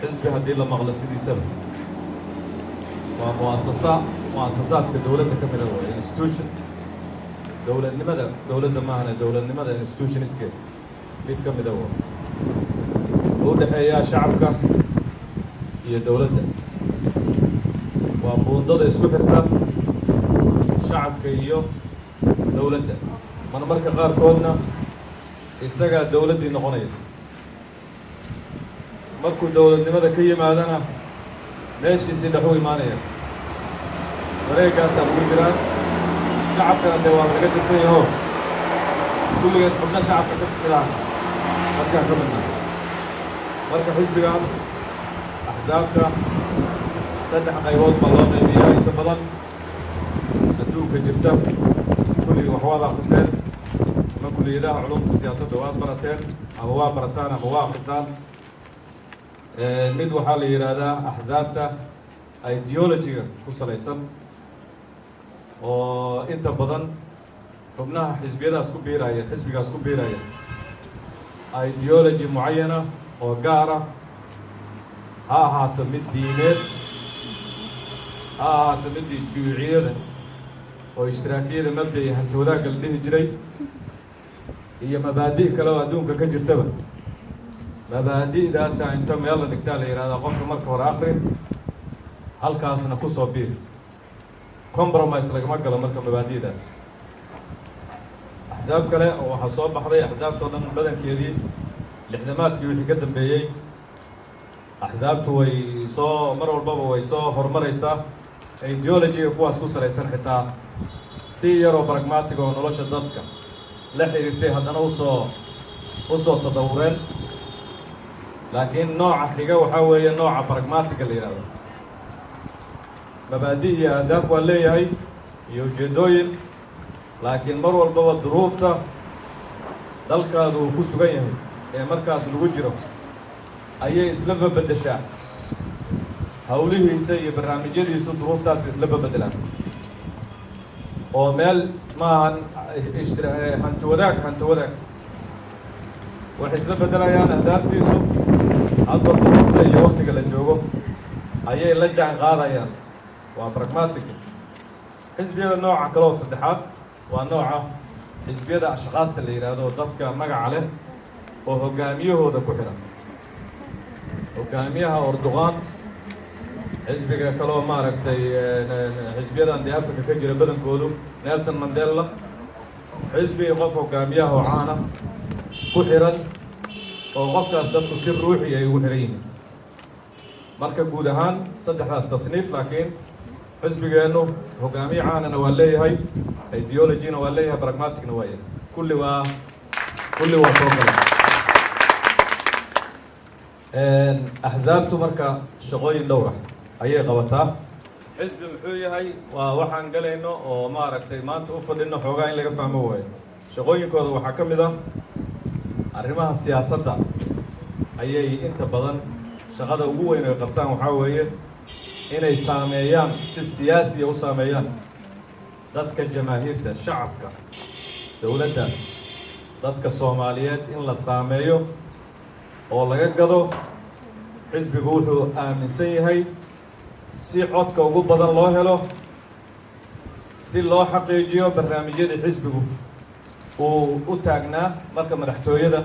حزب هدي لما غلا سيدي سبب ومؤسسات كدولة كمدة institution دولة لماذا ما هنا دولة لماذا institution إسكت بيت كمدة هو ده يا شعبك هي دولة وبوضد اسكو حرتا شعبك هي دولة من مركز غار كودنا إسقى دولة دي نقنية مركو دولة لماذا كي معدنا ماشي سيدحو إيمانية وريك أسأل وجران شعبنا الدوام لقيت تسيه كل يوم حبنا شعبنا كده مركا كملنا مركا حزب قام أحزابته سدح قيود بالله قيمية يتبضل ندوك جرته كل وحواض خسر ما كل يداه علوم السياسة دوات برتين أبواب برتان أبواب خسان mid waxaa la yiraahdaa axzaabta ideology-ga ku salaysan oo inta badan xubnaha xisbiyadaas ku biiraya xisbigaas ku biiraya ideology mucayyana oo gaar ah ha ahaato mid diineed ha ahaato midii shuuciyada oo ishtiraakiyada mabda iyo hanti wadaagga la dhihi jiray iyo mabaadi' kale oo adduunka ka jirtaba mabaadi'daasa inta meel la dhigtaa la yidhahdaa qofka marka hore akhri halkaasna ku soo biir compromise lagama galo marka mabaadi'daas axsaab kale oo waxaa soo baxday axsaabtoo dhan badankeedii lixdamaadkii wixii ka dambeeyey axsaabtu way soo mar walbaba way soo horumaraysaa ideology-ga kuwaas ku salaysan xitaa si yaroo pragmatic oo nolosha dadka la xiriirtay haddana usoo tadawureen laakiin nooca xiga waxaa weeye nooca pragmatica la yidhahdo mabaadi' iyo ahdaaf waa leeyahay iyo ujeedooyin laakiin mar walbaba duruufta dalkaadu uu ku sugan yahay ee markaas lagu jiro ayay isla babedeshaa hawlihiisa iyo barnaamijyadiisu duruuftaas isla babeddelaan oo meel maahan hanti wadaag waxay isla beddelayaan ahdaaftiisu hadba duruufta iyo waktiga la joogo ayay la jaan qaadayaan waa pragmatic xisbiyada nooca kale oo saddexaad waa nooca xisbiyada ashqaasta la yidhaahdo dadka magaca leh oo hoggaamiyahooda ku xihan hoggaamiyaha Erdogan xisbiga kale oo maaragtay xisbiyadan dee Afrika ka jira badankoodu Nelson Mandela xisbi qof hoggaamiyaha oo caana ku xiran oo qofkaas dadku si ruuxi ay ugu xiran yihiin marka guud ahaan saddexdaas tasniif laakiin xisbigeennu hoggaamiye caanana waa leeyahay ideology-na waa leeyahay pragmatic-na waa yahay kulli waa soo kale axsaabtu marka shaqooyin dhowr ah ayay qabataa xisbi muxuu yahay waa waxaan galayno oo maaragtay maanta u fadhino xoogaa in laga fahmo waayo shaqooyinkooda waxaa ka mid ah arrimaha siyaasadda ayay inta badan shaqada ugu weyn ay qabtaan waxaa weeye inay saameeyaan si siyaasiya u saameeyaan dadka jamaahiirta shacabka dowladdaas dadka Soomaaliyeed in la saameeyo oo laga gado xisbigu wuxuu aaminsan yahay si codka ugu badan loo helo si loo xaqiijiyo barnaamijyadii xisbigu uu u taagnaa marka madaxtooyada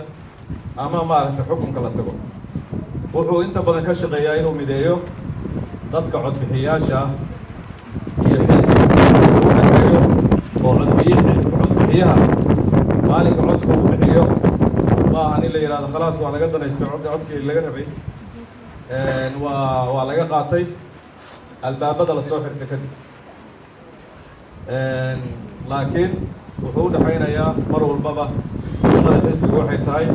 ama maaragtay xukunka la tago wuxuu inta badan ka shaqeeyaa inuu mideeyo dadka codbixiyaasha iyo xisbiga uu xaqiijiyo oo codbixiyaha maalinka codka uu bixiyo maahan in la yidhahdo khalaas waa laga danaystay codkii laga rabay waa laga qaatay albaabada la soo xirtay kadib laakiin wuxuu u dhaxaynayaa mar walbaba shaqada xisbigu waxay tahay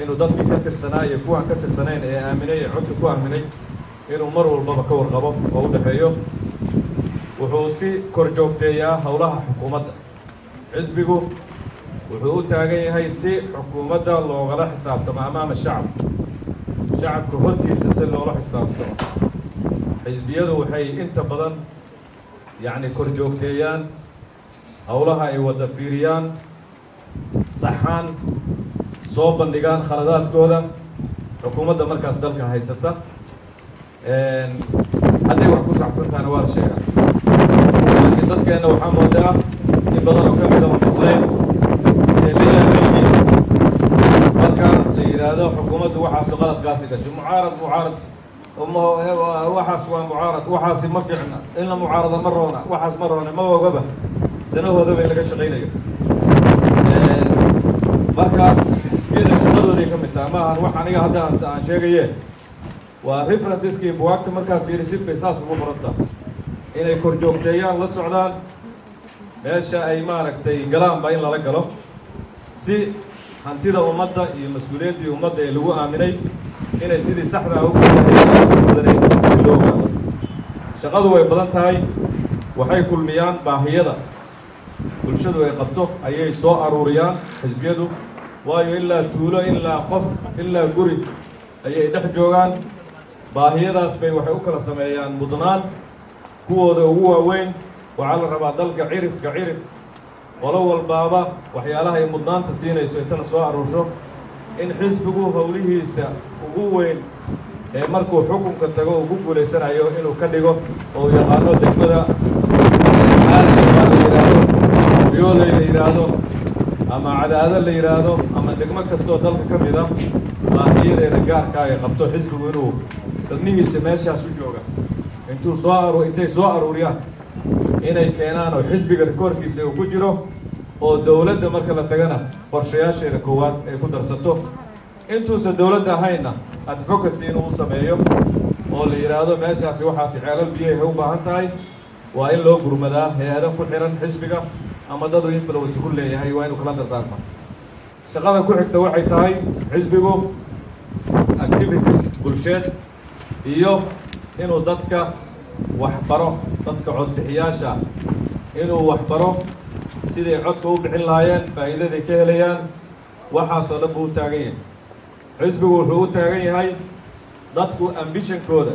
inuu dadkii ka tirsanaa iyo kuwaan ka tirsanayn ee aaminay ee codka ku aaminay inuu mar walbaba ka warqabo oo u dhaxeeyo wuxuu si kor joogteeyaa howlaha xukuumadda xisbigu wuxuu u taagan yahay si xukuumadda loogala xisaabtamo amaama shacabka hortiisa si loola xisaabtamo xisbiyadu waxay inta badan yacni kor joogteeyaan howlaha ay wada fiiriyaan saxaan soo bandhigaan khaladaadkooda xukuumadda markaas dalka haysata hadday wax ku saxsantaana waa la sheegaa laakiin dadkeenna waxaa moodaa in badan oo ka mida oo bislayn ee la yaabeeyey marka la yidhaahdo xukuumaddu waxaasu qaladkaasi gashay mucaarad waxaas waa mucaarad waxaasi ma fiicna in la mucaarada ma roona waxaas ma roona ma ogaba danahooda bay laga shaqaynayo marka xisbiyada shaqadooday ka mid tahay maahan wax aniga hadda aan sheegaye waa referenceski buwaagta markaad fiirisid bay saas ugu qoranta inay kor joogteeyaan la socdaan meesha ay maaragtay galaanba in lala galo si hantida ummadda iyo mas-uuliyaddii ummadda ee lagu aaminay inay sidii saxda ugu badanayn si loo ogaado shaqadu way badan tahay waxay kulmiyaan baahiyada bulshadu ay qabto ayay soo aruuriyaan xisbiyadu waayo ilaa tuulo ilaa qof ilaa guri ayay dhex joogaan baahiyadaas bay waxay u kala sameeyaan mudnaan kuwooda ugu waaweyn waxaa la rabaa dalka cirifka cirif qolo walbaaba waxyaalaha ay mudnaanta siinayso intana soo aruursho in xisbigu howlihiisa ugu weyn ee markuu xukunka tago ugu guulaysanayo inuu ka dhigo oo yaqaano degmada la yidhaahdo yooley la yidhaahdo ama cadaado la yidhaahdo ama degmo kastoo dalka ka mid a baahiyadeeda gaarka ay qabto xisbigu inuu dadnihiisa meeshaas u jooga intay soo aruuriyaan inay keenaan oo xisbiga rikoorkiisa uu ku jiro oo dowladda marka la tagana qorshayaasheeda koowaad ay ku darsato intuusan dowladda ahaynna advocacy inuu sameeyo oo la yidhaahdo meeshaasi waxaasi ceelal biyahay u baahan tahay waa in loo gurmadaa hay-ada ku xihan xisbiga ama dadu influence ku leeyahay waa inuu kala dardaarma shaqada ku xigta waxay tahay xisbigu activities bulsheed iyo inuu dadka waxbaro dadka codbixiyaasha inuu waxbaro siday codka u bixin lahaayeen faa'iidaday ka helayaan waxaasoo dhan buu u taagan yahay xisbigu wuxuu u taagan yahay dadku ambitionkooda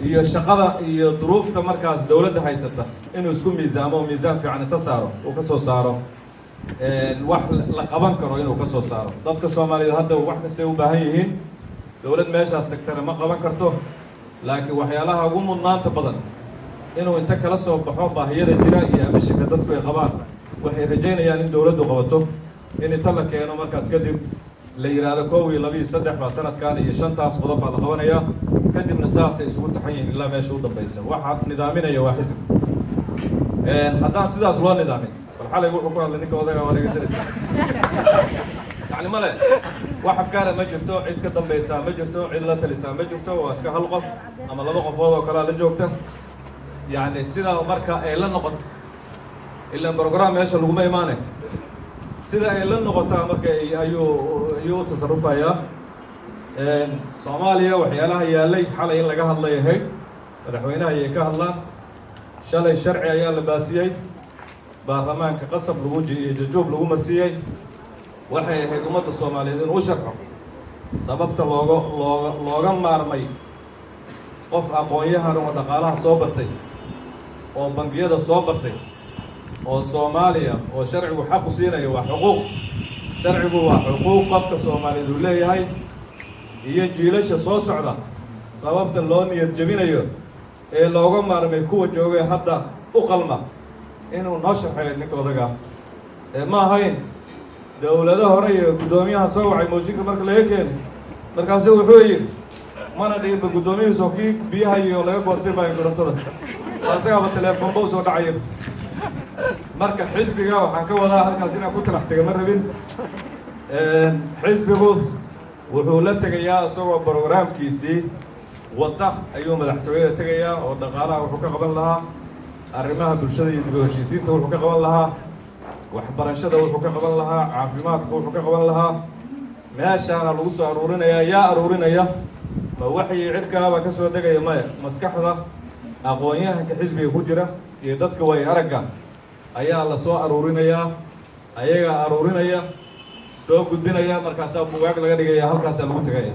iyo shaqada iyo duruufta markaas dowladda haysata inuu isku miisaamo oo miisaan fiican inta saaro uu ka soo saaro wax la qaban karo inuu ka soo saaro dadka Soomaaliyeed hadda wax kasta u baahan yihiin dowlad meeshaas tagtana ma qaban karto laakiin waxyaalaha ugu mudnaanta badan inuu inta kala soo baxo baahiyada jira iyo ambitionka dadku ay qabaan waxay rajaynayaan in dowladdu qabato in inta la keeno markaas kadib la yiraahdo 1 2 3 baa sanadkan iyo 5 qodob baa la qabanayaa kadibna saasay isugu taxan yihiin ilaa meesha u dambaysa waxa nidaaminaya waa xisbi haddaan sidaas loo nidaamin bal xalay wuxuu ku hadlay ninka odaga waa dhegeysanaysa يعني ماله واحد كان ما جرتو عيد كدم بيسا ما جرتو عيد لا تلسا ما جرتو واسك هالقف أما لما قفوضه وكلا لجوكته يعني سيدا مركا إلا نقط إلا برنامج إيش اللقمة إيمانه سيدا إلا نقطة مركا أيو تصرفها يا صوماليا وحيالها هي اللي حاله إلا جه الله يهي رحوينها هي كهلا شال الشرع يا لباسية برلمان كقصب لوجي جوب لوجو مسيء waxay ahayd ummadda Soomaaliyeed in uu sharxo sababta looga maarmay qof aqoon-yahan oo dhaqaalaha soo batay oo bangiyada soo batay oo Soomaaliya oo sharcigu xaq u siinayo waa xuquuq sharcigu waa xuquuq qofka Soomaaliyeed uu leeyahay iyo jiilasha soo socda sababta loo niyad jabinayo ee looga maarmay kuwa joogay hadda u qalma inuu noo sharxeeyo ninka odaga ma ahayn dowladaha hore iyo gudoomiyaha soo wacay mooshinka marka laga keenay markaas wuxuu yiri mana dhiib gudoomiyaha soo kii biyaha iyo laga goostay baa korontada asaga telefoon buu soo dhacay marka xisbiga waxaan ka wadaa halkaas inaan ku talaxtay ma rabin xisbigu wuxuu la tagayaa isagoo barnaamijkiisii wata ayuu madaxtooyada tagayaa oo dhaqaalaha wuxuu ka qaban lahaa arrimaha bulshada iyo dib u heshiisiinta wuxuu ka qaban lahaa waxbarashada wuxuu ka qaban lahaa caafimaadka wuxuu ka qaban lahaa meeshaana lagu soo aruurinayaa yaa aruurinaya ma waxay cirkaaba ka soo degaya maya maskaxda aqoon-yahanka xisbiga ku jira iyo dadka way aragga ayaa la soo aruurinayaa ayaga aruurinaya soo gudbinaya markaasaa buugaag laga dhigaya halkaasaa lagu tagaya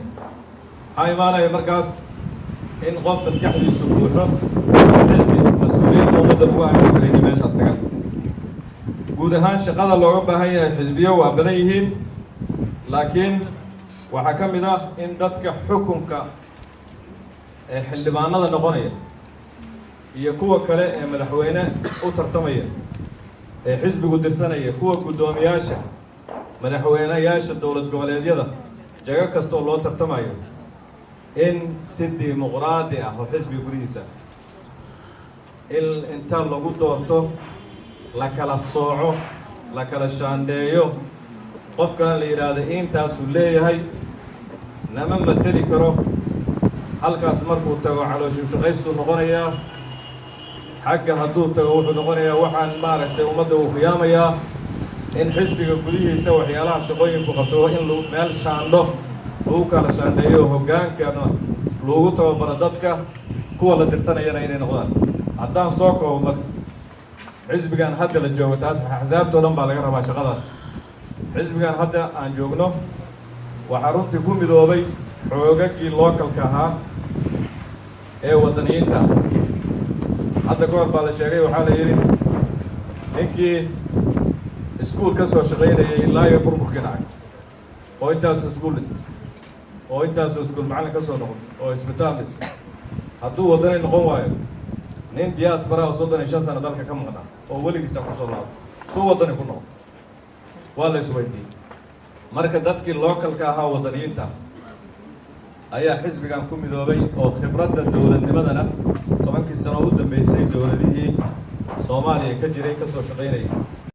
maxaa imaanaya markaas in qof maskaxdiisu buuxo xisbi mas-uuliyadda ummadda lagu aamin kara inay meeshaas tagaan guud ahaan shaqada looga baahan yahay xisbiyo waa badan yihiin laakiin waxaa ka mid ah in dadka xukunka ee xildhibaanada noqonaya iyo kuwa kale ee madaxweyne u tartamaya ee xisbigu dirsanaya kuwa guddoomiyaasha madaxweynayaasha dowlad goboleedyada jago kastoo loo tartamayo in si dimuqraadi ah oo xisbiga gudihiisa in inta lagu doorto la kala sooco la kala shaandheeyo qofkan la yidhaahdo intaasuu leeyahay nama mateli karo halkaas markuu tago calooshuu shaqaystuu noqonayaa xagga hadduu tago wuxuu noqonayaa waxaan maaragtay ummadda uu khiyaamayaa in xisbiga gudihiisa waxyaalaha shaqooyinku qabto in meel shaandho lagu kala shaandheeyo hoggaankana lagu tababaro dadka kuwa la dirsanayana inay noqdaan haddaan soo koobo xisbigan hadda la joogo taas axsaabtoo dhan baa laga rabaa shaqadaas xisbigan hadda aan joogno waxaa runtii ku midoobay xoogagii lookalka ahaa ee waddaniyiinta hadda ka hor baa la sheegay waxaa la yidhi ninkii iskuul ka soo shaqaynayay ilaa iyo burburkii dhacay oo intaasoo iskuul dhis oo intaasoo iskuul macallin ka soo noqon oo isbitaal dhis hadduu waddani noqon waayo nin diaspora oo 35 sano dalka ka maqnaa oo weligiisa ku soo laabo suu waddani ku noqon waa la isweydiiyey marka dadkii lookalka ahaa waddaniyiinta ayaa xisbigan ku midoobay oo khibradda dowladnimadana 10 sano u dambeysay dowladihii Soomaaliya ka jiray ka soo shaqaynayay